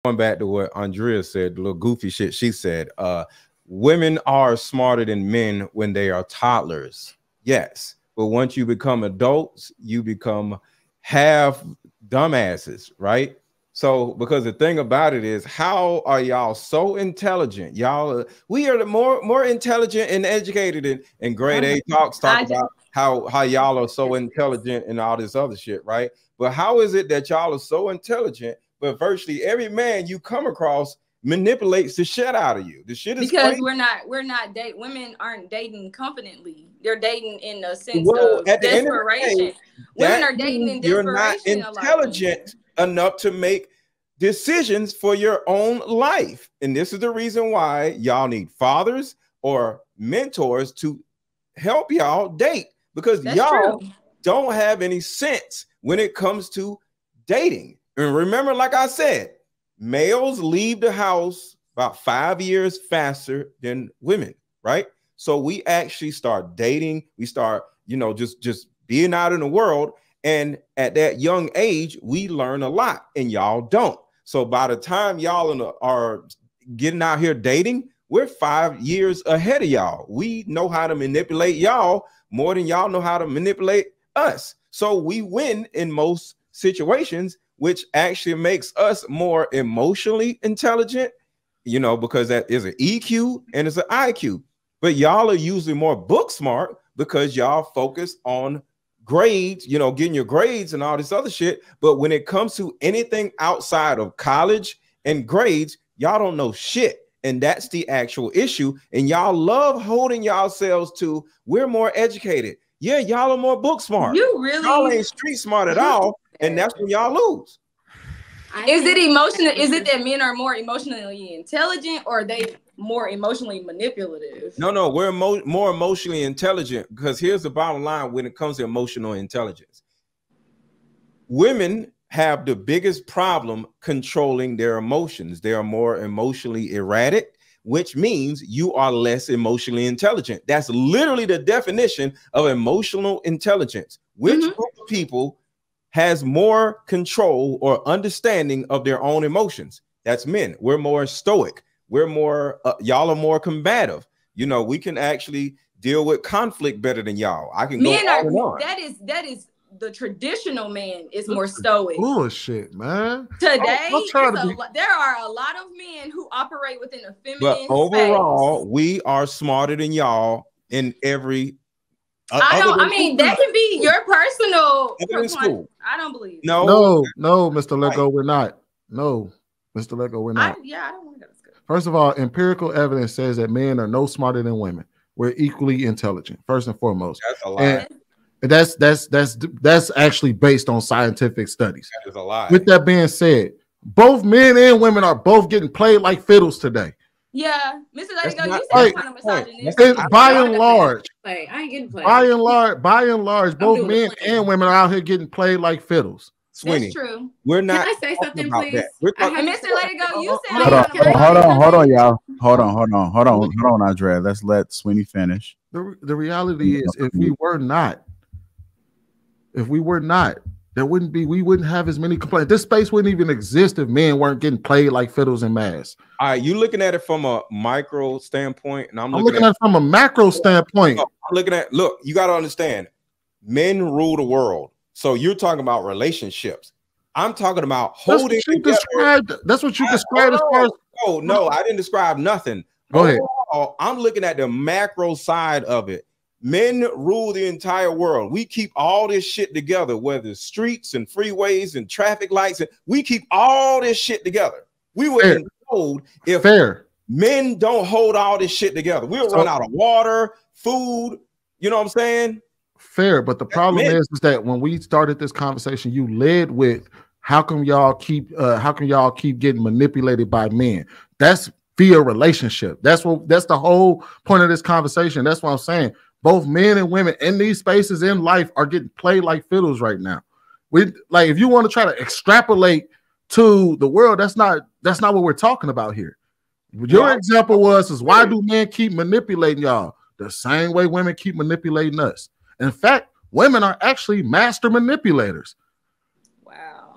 going back to what Andrea said, the little goofy shit she said, women are smarter than men when they are toddlers. Yes. But once you become adults, you become half dumbasses, right? So, because the thing about it is, how are y'all so intelligent? Y'all, we are the more intelligent and educated, and grade A talk about how y'all are so intelligent and all this other shit, right? But how is it that y'all are so intelligent, but virtually every man you come across manipulates the shit out of you? The shit is because crazy. we're not dating. Women aren't dating confidently. They're dating in a sense of desperation. Women are dating in desperation. You're not intelligent enough to make decisions for your own life. And this is the reason why y'all need fathers or mentors to help y'all date, because y'all don't have any sense when it comes to dating. And remember, like I said, males leave the house about 5 years faster than women, right? So we actually start dating. We start, just being out in the world. And at that young age, we learn a lot, and y'all don't. So by the time y'all are getting out here dating, we're 5 years ahead of y'all. We know how to manipulate y'all more than y'all know how to manipulate us. So we win in most situations, which actually makes us more emotionally intelligent, because that is an EQ and it's an IQ. But y'all are usually more book smart because y'all focus on grades, getting your grades and all this other shit. But when it comes to anything outside of college and grades, y'all don't know shit. And that's the actual issue. And y'all love holding yourselves to, we're more educated. Yeah, y'all are more book smart. Y'all ain't street smart at all. And that's when y'all lose. Is it emotional? Is it that men are more emotionally intelligent, or are they more emotionally manipulative? No, we're more emotionally intelligent, because here's the bottom line when it comes to emotional intelligence. Women have the biggest problem controlling their emotions. They are more emotionally erratic, which means you are less emotionally intelligent. That's literally the definition of emotional intelligence. Which group of people has more control or understanding of their own emotions? That's men. We're more stoic. We're more, y'all are more combative. We can actually deal with conflict better than y'all. I can go on and on. That is the traditional man is more stoic. Bullshit, man. Today, there are a lot of men who operate within a feminine But overall, we are smarter than y'all in every. That can be your personal. I don't believe. No, Mr. LetGo, we're not. No, Mr. LetGo, we're not. I don't want to go to school. First of all, empirical evidence says that men are no smarter than women. We're equally intelligent, first and foremost. That's a lie. And that's actually based on scientific studies. That is a lie. With that being said, both men and women are both getting played like fiddles today. Yeah, Mr. LetGo, you said kind of misogynist. By and large, I ain't getting played. By and large, both men and women are out here getting played like fiddles. Sweeney, that's true. We're not. Can I say something, please? And Mr. LetGo, you said. Hold on, y'all. Hold on, Andrea. Let's let Sweeney finish. The reality is, if we were not, we wouldn't have as many complaints. This space wouldn't even exist if men weren't getting played like fiddles and mass. All right, you looking at it from a micro standpoint, and I'm looking at it from a macro standpoint. Look, you got to understand, men rule the world. So you're talking about relationships. I'm talking about holding together. That's what you described as far as. No, I didn't describe nothing. Go ahead. I'm looking at the macro side of it. Men rule the entire world. We keep all this shit together, whether it's streets and freeways and traffic lights. And we keep all this shit together. We wouldn't hold if men don't hold all this shit together. We'll run out of water, food. You know what I'm saying? Fair, but the problem is that when we started this conversation, you led with how come y'all keep getting manipulated by men? That's via relationship. That's the whole point of this conversation. That's what I'm saying. Both men and women in these spaces in life are getting played like fiddles right now. If you want to try to extrapolate to the world, that's not what we're talking about here. Your example was why do men keep manipulating y'all? The same way women keep manipulating us. In fact, women are actually master manipulators. Wow.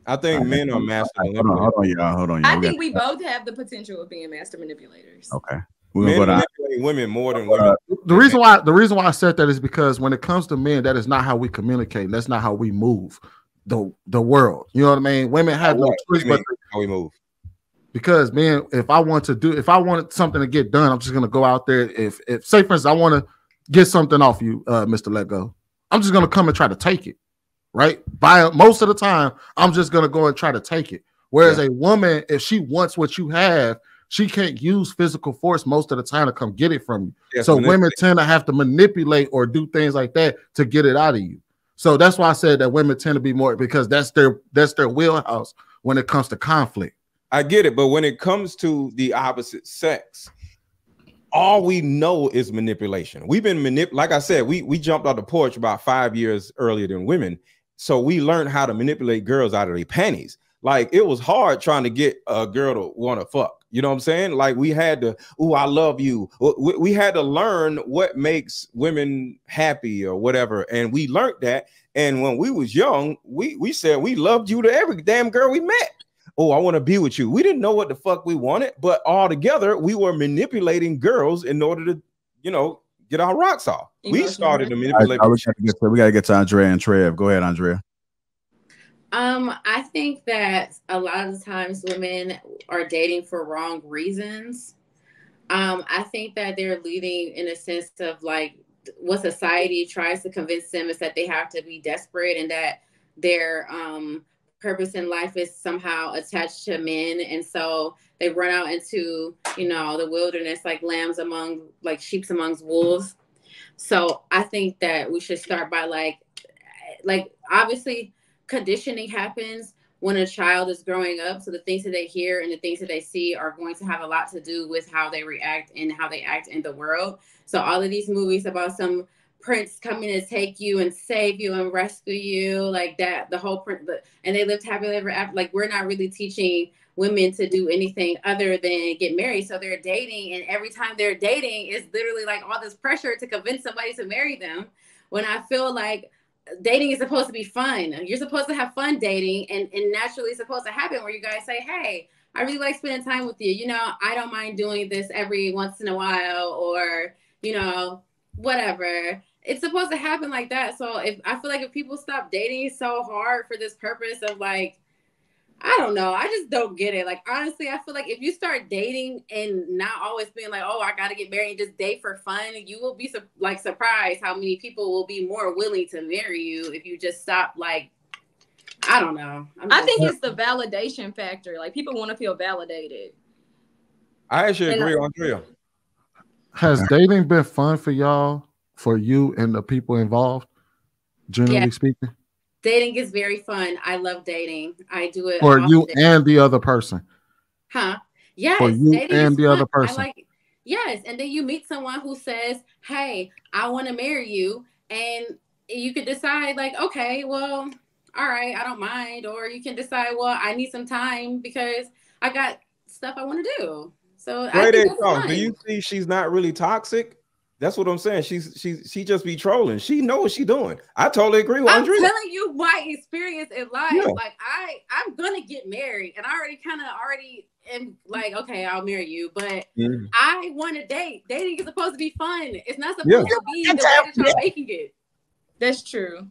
I think men are master manipulators. Hold on, y'all. Hold on, y'all. I think we both have the potential of being master manipulators. Okay. Men manipulate women more than women. The reason why I said that is because when it comes to men, that is not how we communicate. That's not how we move the world. You know what I mean? Women have no choice but how we move. Because man, if I wanted something to get done, I'm just gonna go out there. If say for instance, I want to get something off you, Mr. LetGo, I'm just gonna come and try to take it. Right? Most of the time, I'm just gonna go and try to take it. Whereas a woman, if she wants what you have, she can't use physical force most of the time to come get it from you. Yes, so women tend to have to manipulate or do things like that to get it out of you. So that's why I said that women tend to be more, because that's their wheelhouse when it comes to conflict. I get it, but when it comes to the opposite sex, all we know is manipulation. We've been like I said, we jumped off the porch about 5 years earlier than women. So we learned how to manipulate girls out of their panties. Like it was hard trying to get a girl to want to fuck. You know what I'm saying? Like we had to, "Ooh, I love you." We had to learn what makes women happy or whatever. And we learned that. And when we was young, we said we loved you to every damn girl we met. "Oh, I want to be with you." We didn't know what the fuck we wanted, but all together we were manipulating girls in order to, you know, get our rocks off. We started to manipulate. We gotta get to Andrea and Trev. Go ahead, Andrea. I think that a lot of the times women are dating for wrong reasons. I think that they're leading in a sense of like what society tries to convince them is that they have to be desperate and that their purpose in life is somehow attached to men. And so they run out into, you know, the wilderness like lambs among, like sheep amongst wolves. So I think that we should start by like obviously conditioning happens when a child is growing up. So the things that they hear and the things that they see are going to have a lot to do with how they react and how they act in the world. So all of these movies about some prince coming to take you and save you and rescue you, like that, the whole and they lived happily ever after. Like we're not really teaching women to do anything other than get married. So they're dating, and every time they're dating, it's literally like all this pressure to convince somebody to marry them. When I feel like dating is supposed to be fun. You're supposed to have fun dating, and naturally it's supposed to happen where you guys say, "Hey, I really like spending time with you. You know, I don't mind doing this every once in a while," or, you know, whatever. It's supposed to happen like that. So I feel like if people stop dating so hard for this purpose of like, I don't know, I just don't get it. Like, honestly, I feel like if you start dating and not always being like, "Oh, I got to get married," and just date for fun, you will be surprised how many people will be more willing to marry you if you just stop. Like, I don't know. I think it's the validation factor. Like, people want to feel validated. I actually agree, Andrea. Has dating been fun for y'all, for you and the people involved, generally speaking? Dating is very fun. I love dating. I do it for you and the other person. Huh? Yes. For you and the other person. Yes. And then you meet someone who says, "Hey, I want to marry you," and you could decide like, "Okay, well, all right, I don't mind," or you can decide, "Well, I need some time because I got stuff I want to do." So I think that's fun. Do you see she's not really toxic? That's what I'm saying. She just be trolling. She knows what she's doing. I totally agree with Andrea. I'm telling you my experience in life. Yeah. Like I'm gonna get married, and I already am like, okay, I'll marry you, but I want to date. Dating is supposed to be fun. It's not supposed to be the way that you're making it. That's true.